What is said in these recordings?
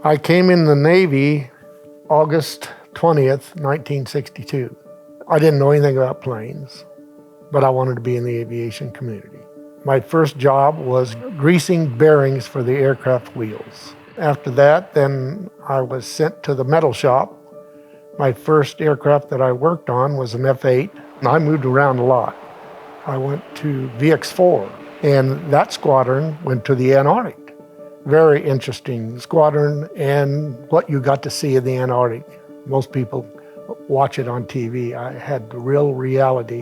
I came in the Navy August 20th, 1962. I didn't know anything about planes, but I wanted to be in the aviation community. My first job was greasing bearings for the aircraft wheels. After that, then I was sent to the metal shop. My first aircraft that I worked on was an F-8, and I moved around a lot. I went to VX-4, and that squadron went to the Antarctic. Very interesting squadron, and what you got to see in the Antarctic. Most people watch it on TV. I had the real reality.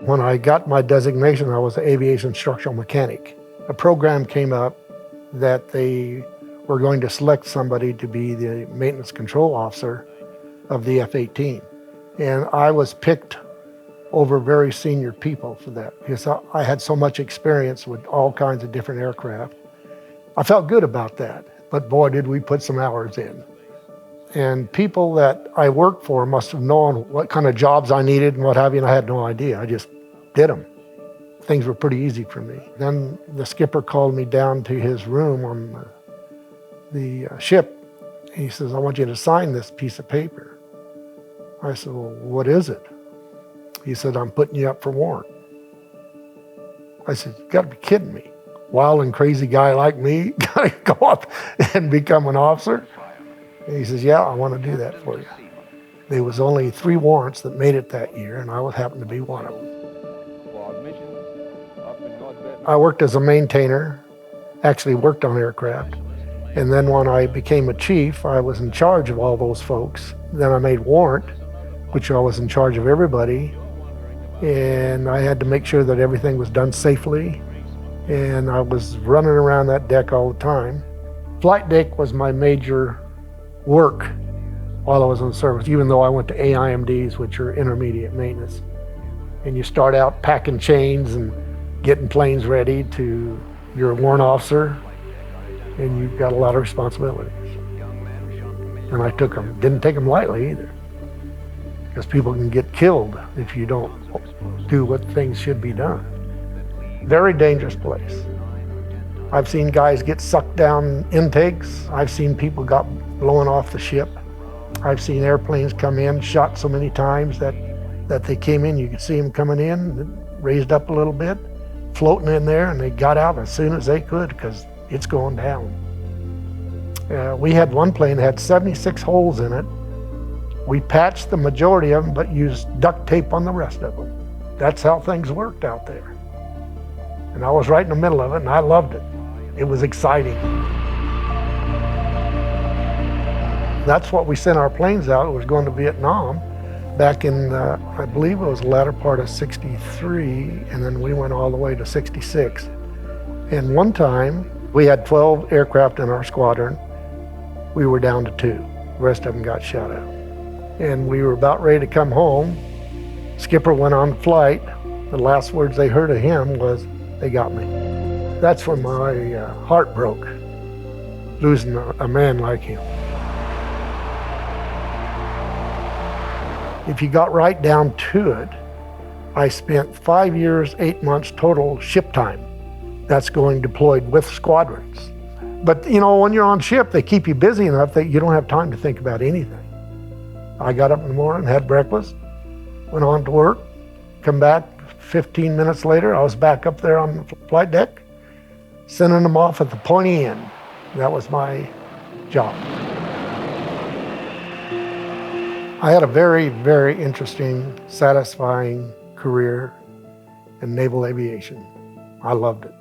When I got my designation, I was an aviation structural mechanic. A program came up that they were going to select somebody to be the maintenance control officer of the F-18. And I was picked over very senior people for that because I had so much experience with all kinds of different aircraft. I felt good about that, but boy, did we put some hours in. And people that I worked for must have known what kind of jobs I needed and what have you, and I had no idea. I just did them. Things were pretty easy for me. Then the skipper called me down to his room on the ship. He says, I want you to sign this piece of paper. I said, well, what is it? He said, I'm putting you up for warrant. I said, you gotta be kidding me. Wild and crazy guy like me, gotta go up and become an officer? And he says, yeah, I want to do that for you. There was only 3 warrants that made it that year, and I happened to be one of them. I worked as a maintainer, actually worked on aircraft. And then when I became a chief, I was in charge of all those folks. Then I made warrant, which I was in charge of everybody. And I had to make sure that everything was done safely. And I was running around that deck all the time. Flight deck was my major work while I was in service, even though I went to AIMDs, which are intermediate maintenance. And you start out packing chains and getting planes ready to, you're a warrant officer, and you've got a lot of responsibilities. And I took them, didn't take them lightly either, because people can get killed if you don't do what things should be done. Very dangerous place. I've seen guys get sucked down intakes. I've seen people got blown off the ship. I've seen airplanes come in, shot so many times that they came in, you could see them coming in, raised up a little bit, floating in there, and they got out as soon as they could because it's going down. We had one plane that had 76 holes in it. We patched the majority of them, but used duct tape on the rest of them. That's how things worked out there. And I was right in the middle of it, and I loved it. It was exciting. That's what we sent our planes out. It was going to Vietnam back in, I believe it was the latter part of '63, and then we went all the way to '66. And one time, we had 12 aircraft in our squadron. We were down to 2. The rest of them got shot out. And we were about ready to come home. Skipper went on flight. The last words they heard of him was, they got me. That's when my heart broke, losing a man like him. If you got right down to it, I spent 5 years, 8 months total ship time. That's going deployed with squadrons. But you know, when you're on ship, they keep you busy enough that you don't have time to think about anything. I got up in the morning, had breakfast, went on to work, come back 15 minutes later, I was back up there on the flight deck, sending them off at the pointy end. That was my job. I had a very, very interesting, satisfying career in naval aviation. I loved it.